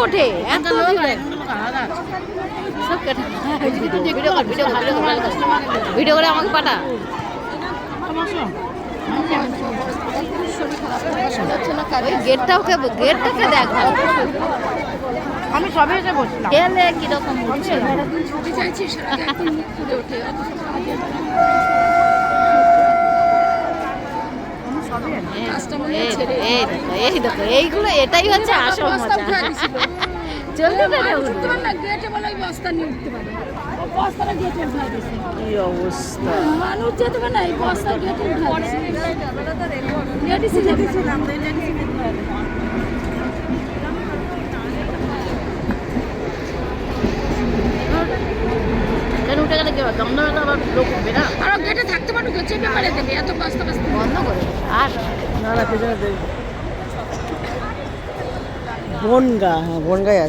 ওঠে এত ভিডিও করে আমাকে পাঠা। গেটটাকে দেখ, আমি সবে এসে বসলাম। গেলে কিরকম উঠছে। এই দেখো এইগুলো, এটাই হচ্ছে আসল মজা। চলতে পারে বস্তা নিয়ে উঠতে পারে, বস্তাটা গেটে উঠা দিয়েছে। কি অবস্থা! মানুষ যেতে পারে না, এই বস্তা গেটে উঠা দিয়েছে। লেডিসই যেতেছিলাম, উঠে গেলে কি হবে, দমদমে আবার লোক উঠবে না, আরো গেটে থাকতে পারো, চেপে মারে দেবে এত বস্তা বস্তা বন্ধ করে। আর না না, পেছনে বনগা, হ্যাঁ বনগায় আছে।